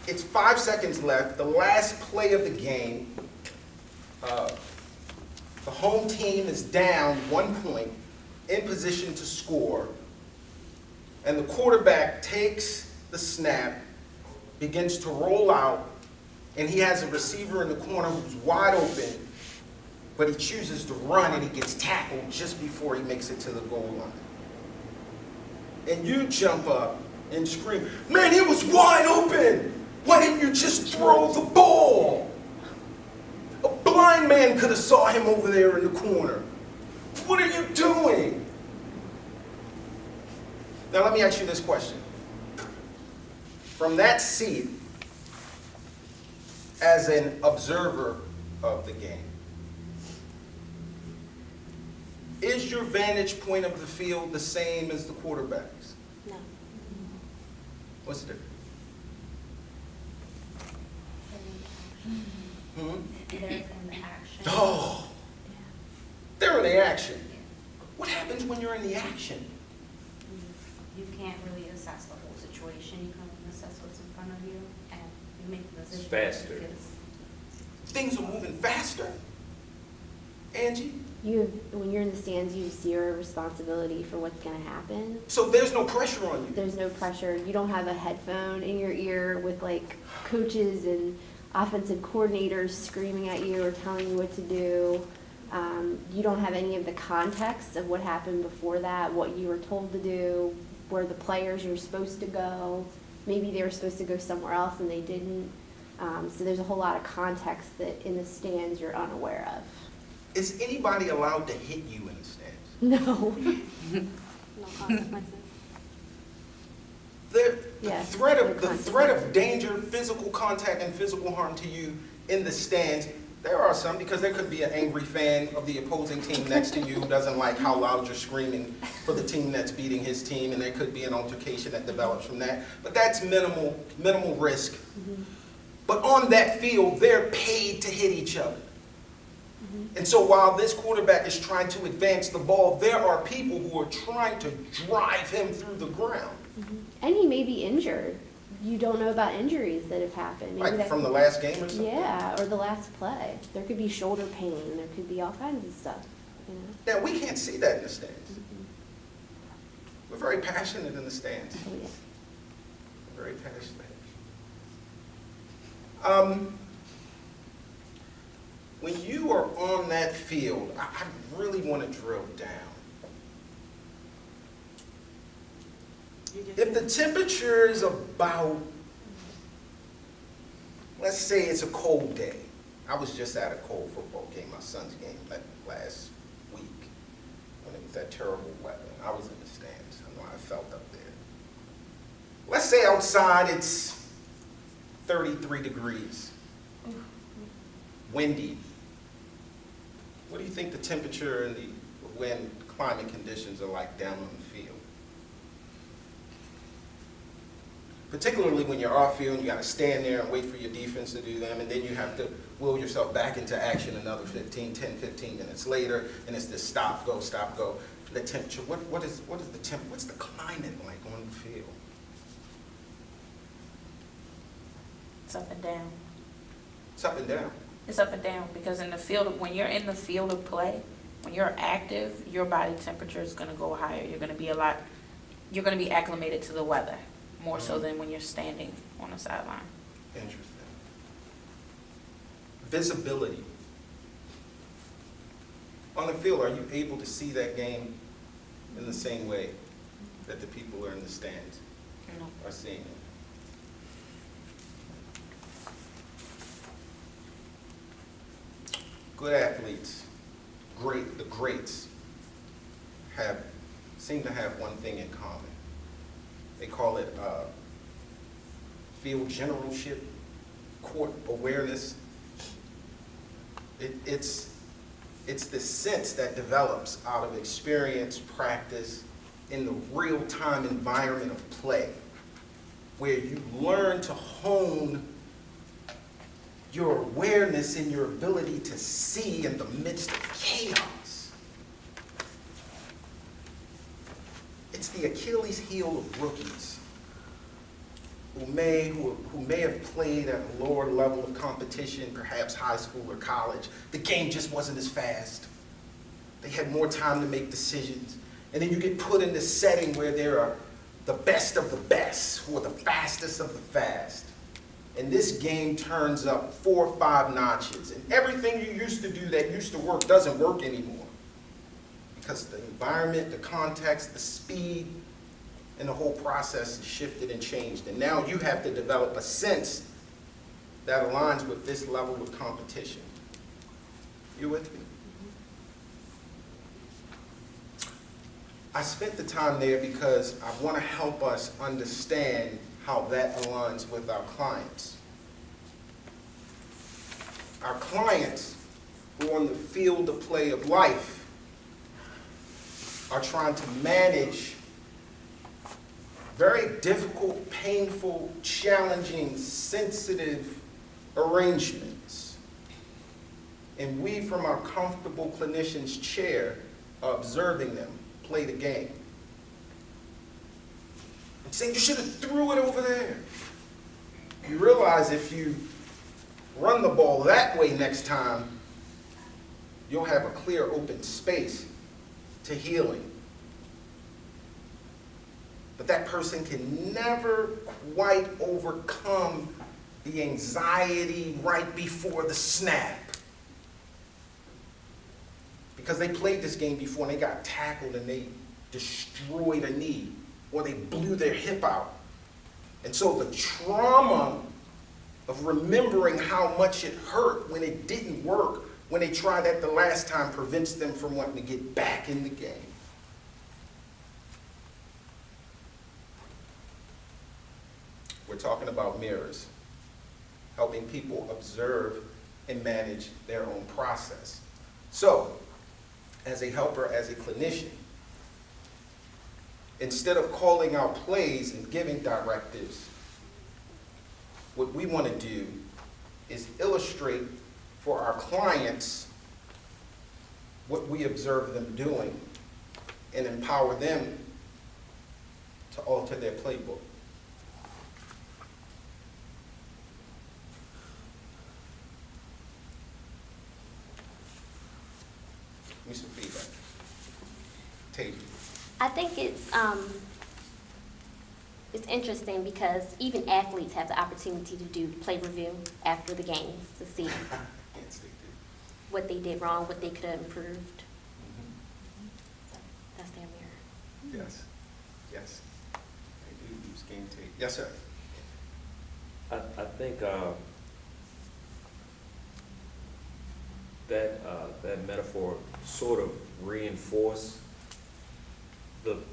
It's 5 seconds left, the last play of the game. The home team is down 1 point, in position to score, and the quarterback takes the snap, begins to roll out, and he has a receiver in the corner who's wide open, but he chooses to run and he gets tackled just before he makes it to the goal line. And you jump up and scream, "Man, he was wide open! Why didn't you just throw the ball? A blind man could have saw him over there in the corner. What are you doing?" Now let me ask you this question. From that seat, as an observer of the game, is your vantage point of the field the same as the quarterback's? No. What's the difference? Hmm? They're in the action. Oh, they're in the action. What happens when you're in the action? You can't really assess the whole situation. You can only assess what's in front of you, and you make the decision. faster. because- Things are moving faster. Angie? When you're in the stands, you have zero responsibility for what's going to happen. So there's no pressure on you. There's no pressure. You don't have a headphone in your ear with like coaches and offensive coordinators screaming at you or telling you what to do. You don't have any of the context of what happened before that, what you were told to do, where the players are supposed to go. Maybe they were supposed to go somewhere else and they didn't. So there's a whole lot of context that in the stands you're unaware of. Is anybody allowed to hit you in the stands? No. No consequences. The Yeah, threat no of danger, physical contact, and physical harm to you in the stands. There are some, because there could be an angry fan of the opposing team next to you who doesn't like how loud you're screaming for the team that's beating his team, and there could be an altercation that develops from that. But that's minimal risk. But on that field, they're paid to hit each other. And so while this quarterback is trying to advance the ball, there are people who are trying to drive him through the ground. And he may be injured. You don't know about injuries that have happened. Maybe Like that from the could- last game or something? Yeah, or the last play. There could be shoulder pain. There could be all kinds of stuff. You know? Now, we can't see that in the stands. We're very passionate in the stands. Oh yeah. Very passionate. When you are on that field, I really want to drill down. If the temperature is about, let's say it's a cold day. I was just at a cold football game, my son's game last week, when it was that terrible weather. I was in the stands. I know how I felt up there. Let's say outside it's 33 degrees, windy. What do you think the temperature and the wind climate conditions are like down on the field? Particularly when you're off field, you got to stand there and wait for your defense to do them, and then you have to will yourself back into action another 10, 15 minutes later, and it's this stop, go. The temperature, what's the climate like on the field? It's up and down. It's up and down. It's up and down because in the field, when you're in the field of play, when you're active, your body temperature is going to go higher. You're going to be acclimated to the weather more so than when you're standing on the sideline. Interesting. Visibility. On the field, are you able to see that game in the same way that the people who are in the stands No. are seeing it? Good athletes, the greats, seem to have one thing in common. They call it field generalship, court awareness. It's the sense that develops out of experience, practice, in the real-time environment of play, where you learn to hone your awareness and your ability to see in the midst of chaos. It's the Achilles heel of rookies who who may have played at a lower level of competition, perhaps high school or college, the game just wasn't as fast. They had more time to make decisions. And then you get put in this setting where there are the best of the best, who are the fastest of the fast. And this game turns up 4 or 5 notches. And everything you used to do that used to work doesn't work anymore. Because the environment, the context, the speed, and the whole process has shifted and changed. And now you have to develop a sense that aligns with this level of competition. You with me? I spent the time there because I want to help us understand how that aligns with our clients. Our clients who are on the field of play of life are trying to manage very difficult, painful, challenging, sensitive arrangements. And we, from our comfortable clinician's chair, are observing them play the game. I'm saying you should have threw it over there. You realize if you run the ball that way next time, you'll have a clear open space to healing. But that person can never quite overcome the anxiety right before the snap. Because they played this game before and they got tackled and they destroyed a knee or they blew their hip out. And so the trauma of remembering how much it hurt when it didn't work, when they tried that the last time, prevents them from wanting to get back in the game. We're talking about mirrors, helping people observe and manage their own process. So, as a helper, as a clinician, instead of calling out plays and giving directives, what we want to do is illustrate for our clients what we observe them doing and empower them to alter their playbook. Give me some feedback. Tate. I think it's interesting because even athletes have the opportunity to do play review after the games to see Yes, they do. what they did wrong, what they could have improved. That's their mirror. Yes, yes. They do use game tape. Yes, sir. I think that metaphor sort of reinforced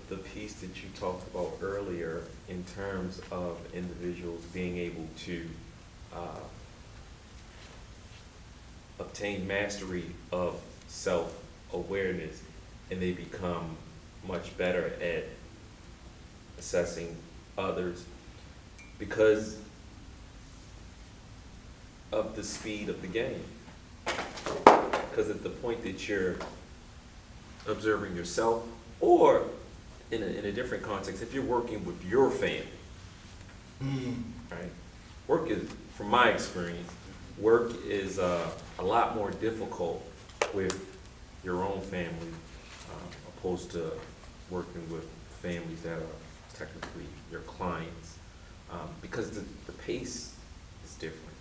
the piece that you talked about earlier in terms of individuals being able to obtain mastery of self-awareness, and they become much better at assessing others because of the speed of the game. Because at the point that you're observing yourself, or in a different context, if you're working with your family, right? Work is, from my experience, work is a lot more difficult with your own family opposed to working with families that are technically your clients, because the pace is different.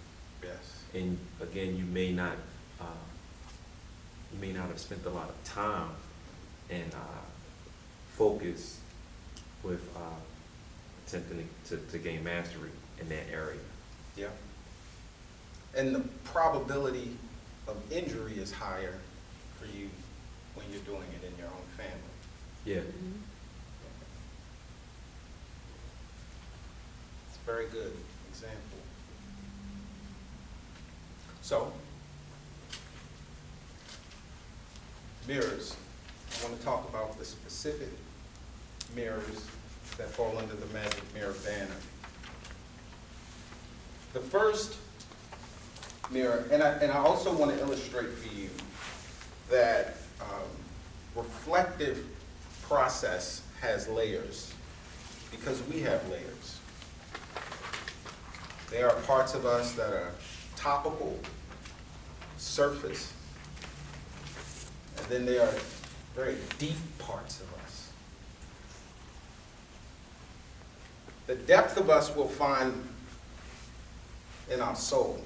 Yes. And again, you may not have spent a lot of time and focus with attempting to gain mastery in that area. Yeah. And the probability of injury is higher for you when you're doing it in your own family. Yeah. It's a very good example. So, mirrors. I want to talk about the specific mirrors that fall under the Magic Mirror banner. The first mirror, and I also want to illustrate for you that reflective process has layers because we have layers. There are parts of us that are topical, surface, and then there are very deep parts of us. The depth of us we'll find in our soul.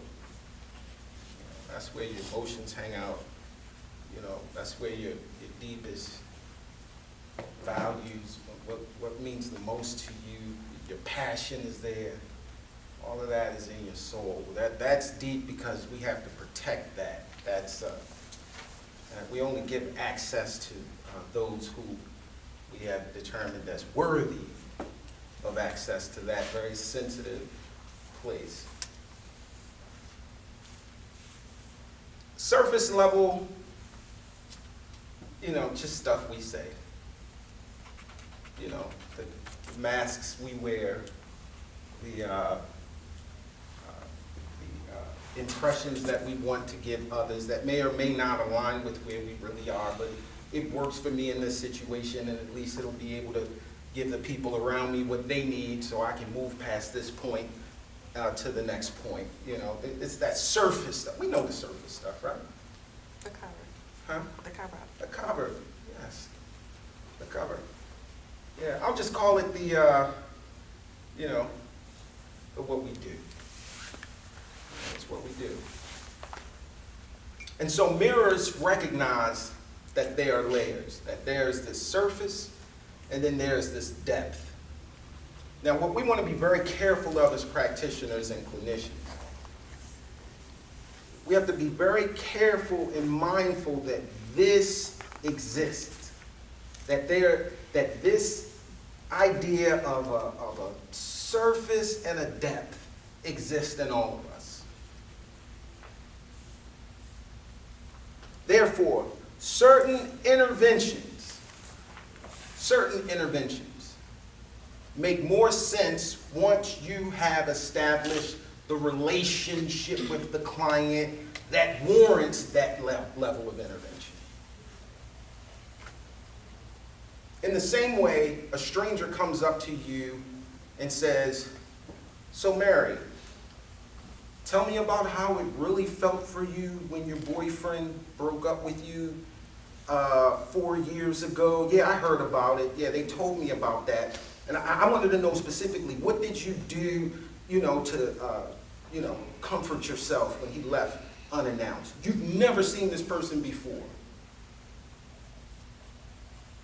That's where your emotions hang out. You know, that's where your deepest values, what means the most to you, your passion is there. All of that is in your soul. That's deep because we have to protect that. That's we only give access to those who we have determined as worthy of access to that very sensitive place. Surface level, you know, just stuff we say. You know, the masks we wear, the impressions that we want to give others that may or may not align with where we really are, but it works for me in this situation, and at least it'll be able to give the people around me what they need so I can move past this point to the next point. You know, it's that surface stuff. We know the surface stuff, right? The cover. Huh? The cover. The cover, yes. The cover. Yeah, I'll just call it the, you know, the what we do. That's what we do. And so mirrors recognize that there are layers, that there's this surface, and then there's this depth. Now, what we want to be very careful of as practitioners and clinicians, we have to be very careful and mindful that this exists, that this idea of a surface and a depth exists in all of us. Therefore, certain interventions make more sense once you have established the relationship with the client that warrants that level of intervention. In the same way, a stranger comes up to you and says, "So Mary, tell me about how it really felt for you when your boyfriend broke up with you 4 years ago. Yeah, I heard about it. Yeah, they told me about that. And I wanted to know specifically, what did you do, you know, to, you know, comfort yourself when he left unannounced? You've never seen this person before."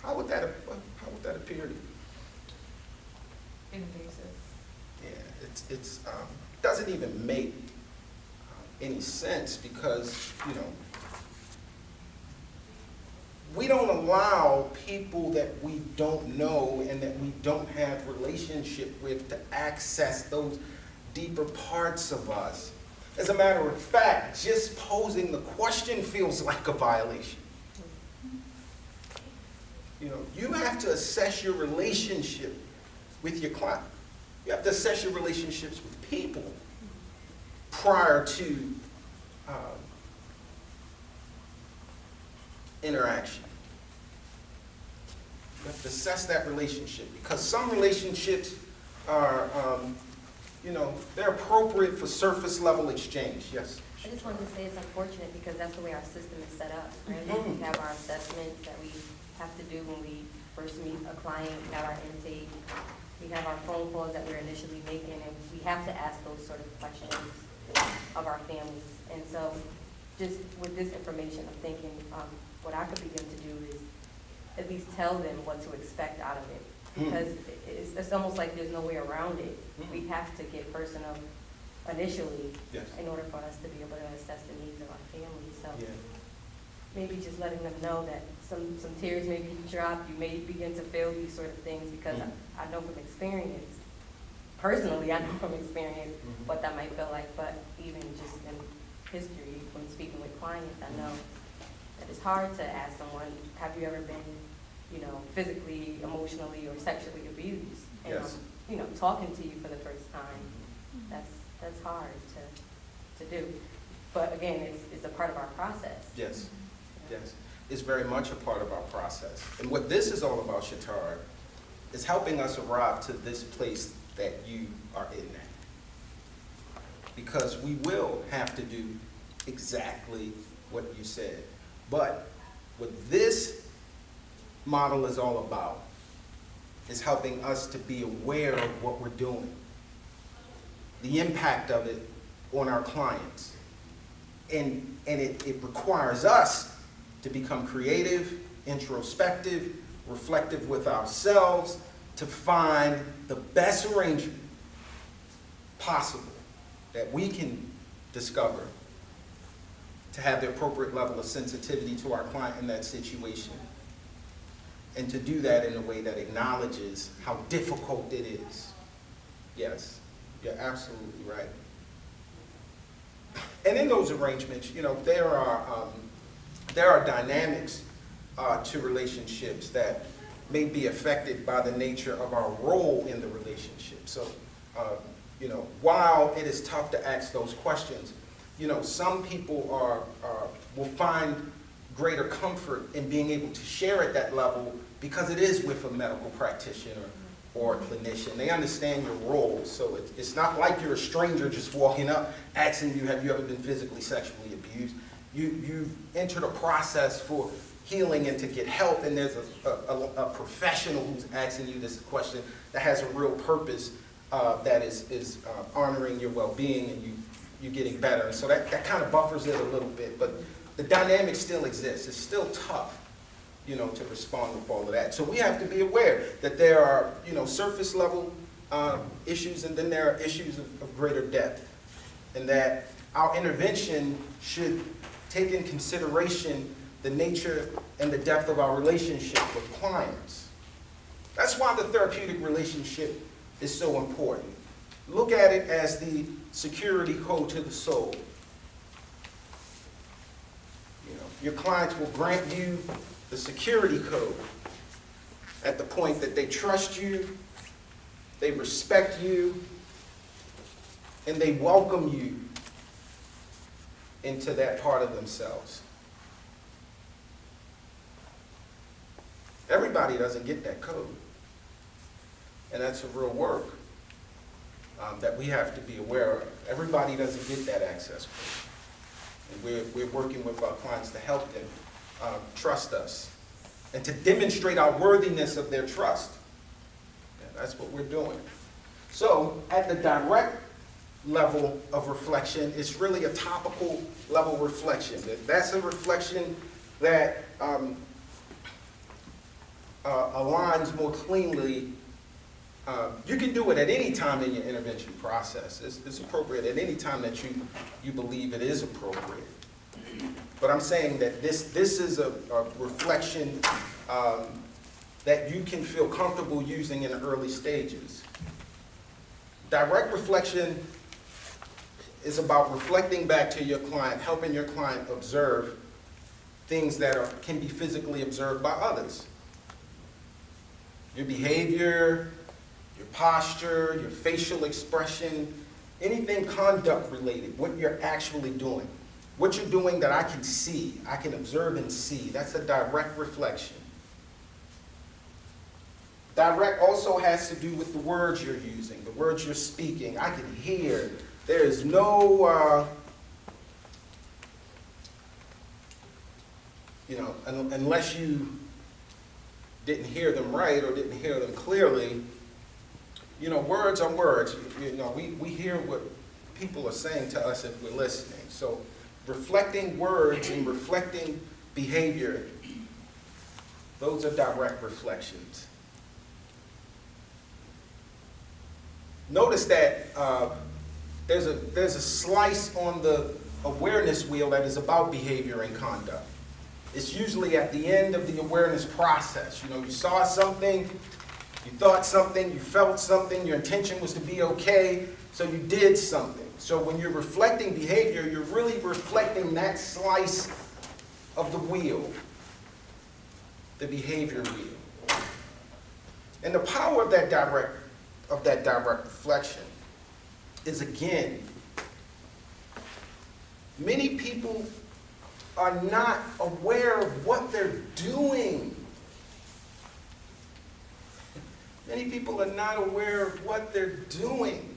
How would that appear to you? Invasive. Yeah, it doesn't even make any sense because, you know, we don't allow people that we don't know and that we don't have relationship with to access those deeper parts of us. As a matter of fact, just posing the question feels like a violation. You know, you have to assess your relationship with your client. You have to assess your relationships with people prior to interaction. You have to assess that relationship because some relationships are, you know, they're appropriate for surface level exchange. Yes? I just wanted to say it's unfortunate because that's the way our system is set up, right? Mhm. We have our assessments that we have to do when we first meet a client, we have our intake, we have our phone calls that we're initially making, and we have to ask those sort of questions of our families. And so, just with this information, I'm thinking, what I could begin to do is at least tell them what to expect out of it. Because it's almost like there's no way around it. We have to get personal initially Yes. in order for us to be able to assess the needs of our families. So Yeah. maybe just letting them know that some tears may be dropped, you may begin to feel these sort of things, because I know from experience, personally, I know from experience what that might feel like, but even just in history, when speaking with clients, I know that it's hard to ask someone, have you ever been, you know, physically, emotionally, or sexually abused? And Yes. you know, talking to you for the first time, that's hard to do. But again, it's a part of our process. Yes. Yes. It's very much a part of our process. And what this is all about, Shatara, is helping us arrive to this place that you are in now. because we will have to do exactly what you said. But what this model is all about is helping us to be aware of what we're doing, the impact of it on our clients. And it requires us to become creative, introspective, reflective with ourselves, to find the best arrangement possible that we can discover to have the appropriate level of sensitivity to our client in that situation. And to do that in a way that acknowledges how difficult it is. Yes, you're absolutely right. And in those arrangements, you know, there are dynamics to relationships that may be affected by the nature of our role in the relationship. So, you know, while it is tough to ask those questions, you know, some people will find greater comfort in being able to share at that level because it is with a medical practitioner or a clinician. They understand your role, so it's not like you're a stranger just walking up asking you, have you ever been physically, sexually abused? You've entered a process for healing and to get help, and there's a professional who's asking you this question that has a real purpose that is honoring your well-being and you getting better. And so that kind of buffers it a little bit, but the dynamic still exists. It's still tough, you know, to respond with all of that. So we have to be aware that there are, you know, surface level issues, and then there are issues of greater depth, and that our intervention should take in consideration the nature and the depth of our relationship with clients. That's why the therapeutic relationship is so important. Look at it as the security code to the soul. You know, your clients will grant you the security code at the point that they trust you, they respect you, and they welcome you into that part of themselves. Everybody doesn't get that code. And that's a real work that we have to be aware of. Everybody doesn't get that access code. And we're working with our clients to help them trust us and to demonstrate our worthiness of their trust. And that's what we're doing. So at the direct level of reflection, it's really a topical level reflection. That's a reflection that aligns more cleanly. You can do it at any time in your intervention process. It's appropriate at any time that you believe it is appropriate. But I'm saying that this is a reflection that you can feel comfortable using in the early stages. Direct reflection is about reflecting back to your client, helping your client observe things that can be physically observed by others. Your behavior, your posture, your facial expression, anything conduct related, what you're actually doing. What you're doing that I can see, I can observe and see. That's a direct reflection. Direct also has to do with the words you're using, the words you're speaking. I can hear. There is no, unless you didn't hear them right or didn't hear them clearly, words are words. We hear what people are saying to us if we're listening. So reflecting words and reflecting behavior, those are direct reflections. Notice that there's a slice on the awareness wheel that is about behavior and conduct. It's usually at the end of the awareness process. You saw something, you thought something, you felt something, your intention was to be okay, so you did something. So when you're reflecting behavior, you're really reflecting that slice of the wheel, the behavior wheel. And the power of that direct reflection is, again, many people are not aware of what they're doing. Many people are not aware of what they're doing.